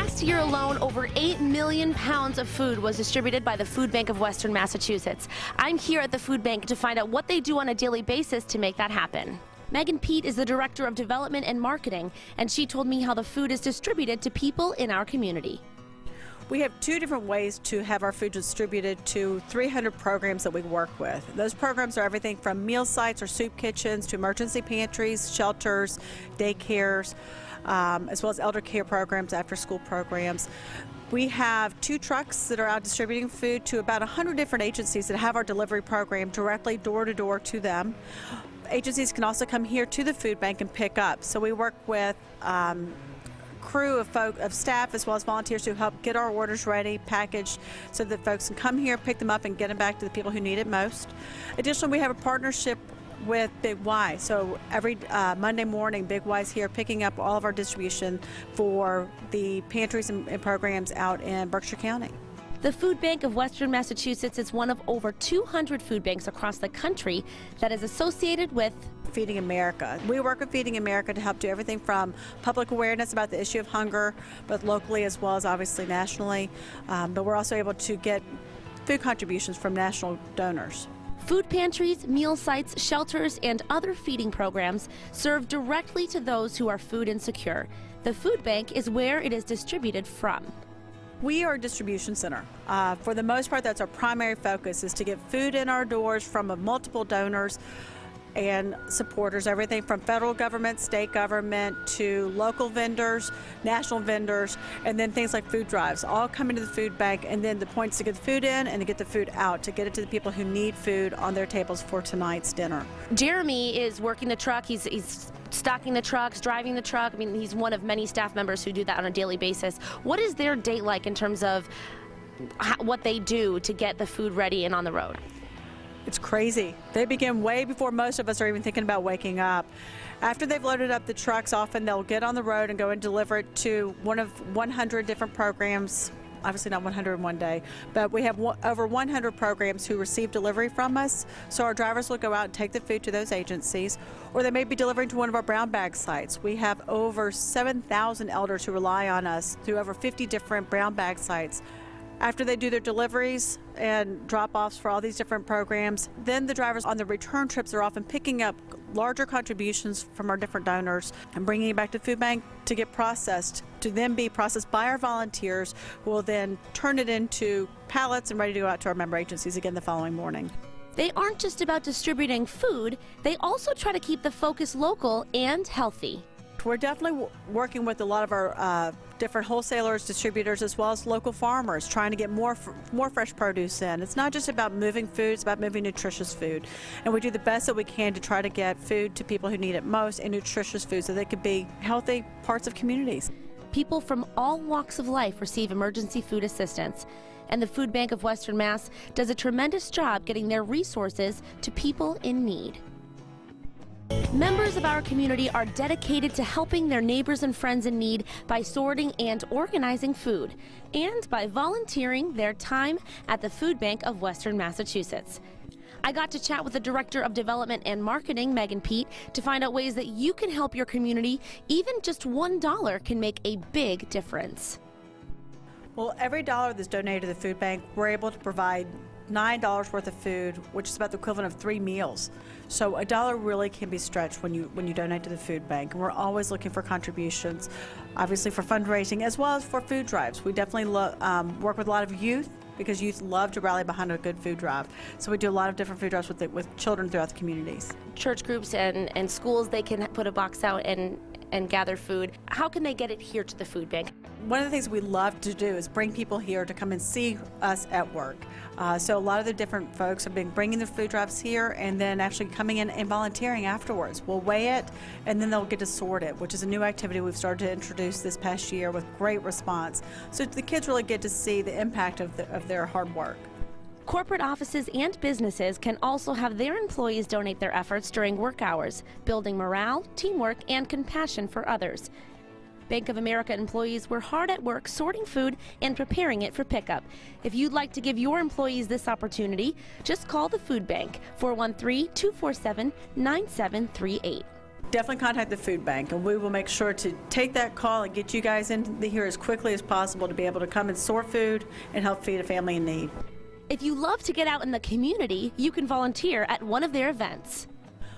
Last year alone, over 8 million pounds of food was distributed by the Food Bank of Western Massachusetts. I'm here at the food bank to find out what they do on a daily basis to make that happen. Megan Peet is the Director of Development and Marketing, and she told me how the food is distributed to people in our community. We have two different ways to have our food distributed to 300 programs that we work with. Those programs are everything from meal sites or soup kitchens to emergency pantries, shelters, daycares, as well as elder care programs, after school programs. We have 2 trucks that are out distributing food to about 100 different agencies that have our delivery program directly door to door to them. Agencies can also come here to the food bank and pick up. So we work with crew of staff as well as volunteers who help get our orders ready, packaged, so that folks can come here, pick them up, and get them back to the people who need it most. Additionally, we have a partnership with Big Y. So every Monday morning, Big Y's here picking up all of our distribution for the pantries and programs out in Berkshire County. The Food Bank of Western Massachusetts is one of over 200 food banks across the country that is associated with Feeding America. We work with Feeding America to help do everything from public awareness about the issue of hunger, both locally as well as obviously nationally. But we're also able to get food contributions from national donors. Food pantries, meal sites, shelters, and other feeding programs serve directly to those who are food insecure. The food bank is where it is distributed from. We are a distribution center. For the most part, that's our primary focus, is to get food in our doors from multiple donors and supporters, everything from federal government, state government, to local vendors, national vendors, and then things like food drives, all come into the food bank, and then the point is to get the food in and to get the food out, to get it to the people who need food on their tables for tonight's dinner. Jeremy is working the truck. He's stocking the trucks, driving the truck. I mean, he's one of many staff members who do that on a daily basis. What is their day like in terms of what they do to get the food ready and on the road? It's crazy. They begin way before most of us are even thinking about waking up. After they've loaded up the trucks, often they'll get on the road and go and deliver it to one of 100 different programs. Obviously not 100 in one day, but we have over 100 programs who receive delivery from us. So our drivers will go out and take the food to those agencies, or they may be delivering to one of our brown bag sites. We have over 7,000 elders who rely on us through over 50 different brown bag sites. After they do their deliveries and drop-offs for all these different programs, then the drivers on the return trips are often picking up larger contributions from our different donors and bringing it back to the food bank to get processed, to then be processed by our volunteers, who will then turn it into pallets and ready to go out to our member agencies again the following morning. They aren't just about distributing food, they also try to keep the focus local and healthy. We're definitely working with a lot of our different wholesalers, distributors, as well as local farmers, trying to get more fresh produce in. It's not just about moving food, it's about moving nutritious food. And we do the best that we can to try to get food to people who need it most, and nutritious food, so they could be healthy parts of communities. People from all walks of life receive emergency food assistance, and the Food Bank of Western Mass does a tremendous job getting their resources to people in need. Members of our community are dedicated to helping their neighbors and friends in need by sorting and organizing food, and by volunteering their time at the Food Bank of Western Massachusetts. I got to chat with the Director of Development and Marketing, Megan Peet, to find out ways that you can help your community. Even just $1 can make a big difference. Well, every dollar that's donated to the food bank, we're able to provide $9 worth of food, which is about the equivalent of 3 meals. So a dollar really can be stretched when you donate to the food bank. And we're always looking for contributions, obviously for fundraising as well as for food drives. We definitely work with a lot of youth, because youth love to rally behind a good food drive. So we do a lot of different food drives with children throughout the communities. Church groups and schools, they can put a box out and gather food. How can they get it here to the food bank? One of the things we love to do is bring people here to come and see us at work. So a lot of the different folks have been bringing their food drives here and then actually coming in and volunteering afterwards. We'll weigh it and then they'll get to sort it, which is a new activity we've started to introduce this past year with great response. So the kids really get to see the impact of their hard work. Corporate offices and businesses can also have their employees donate their efforts during work hours, building morale, teamwork, and compassion for others. Bank of America employees were hard at work sorting food and preparing it for pickup. If you'd like to give your employees this opportunity, just call the food bank, 413-247-9738. definitely contact the food bank, and we will make sure to take that call and get you guys in here as quickly as possible to be able to come and sort food and help feed a family in need. If you love to get out in the community, you can volunteer at one of their events.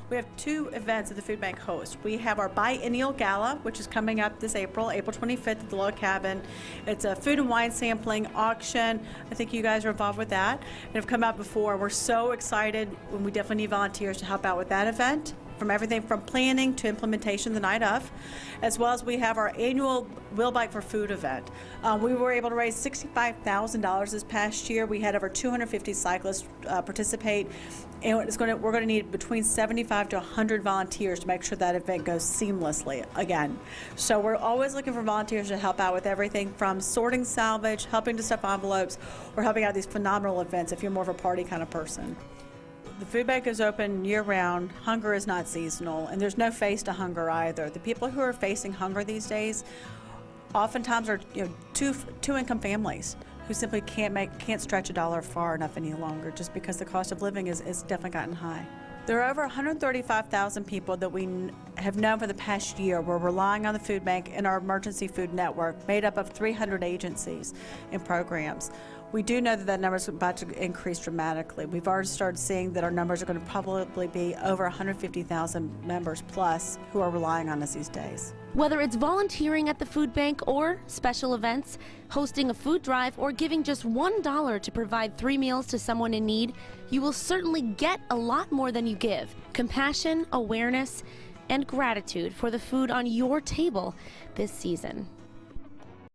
We have 2 events that the food bank hosts. We have our biennial gala, which is coming up this April 25th at the Log Cabin. It's a food and wine sampling auction. I think you guys are involved with that and have come out before. We're so excited, and we definitely need volunteers to help out with that event, from everything from planning to implementation the night of, as well as we have our annual Wheel Bike for Food event. We were able to raise $65,000 this past year. We had over 250 cyclists participate, and we're going to need between 75 to 100 volunteers to make sure that event goes seamlessly again. So we're always looking for volunteers to help out with everything from sorting salvage, helping to stuff envelopes, or helping out these phenomenal events if you're more of a party kind of person. The food bank is open year-round. Hunger is not seasonal, and there's no face to hunger either. The people who are facing hunger these days oftentimes are two-income families who simply can't stretch a dollar far enough any longer, just because the cost of living is definitely gotten high. There are over 135,000 people that we have known for the past year. We're relying on the food bank and our emergency food network, made up of 300 agencies and programs. We do know that number is about to increase dramatically. We've already started seeing that our numbers are going to probably be over 150,000 members plus who are relying on us these days. Whether it's volunteering at the food bank or special events, hosting a food drive, or giving just $1 to provide 3 meals to someone in need, you will certainly get a lot more than you give. Compassion, awareness, and gratitude for the food on your table this season.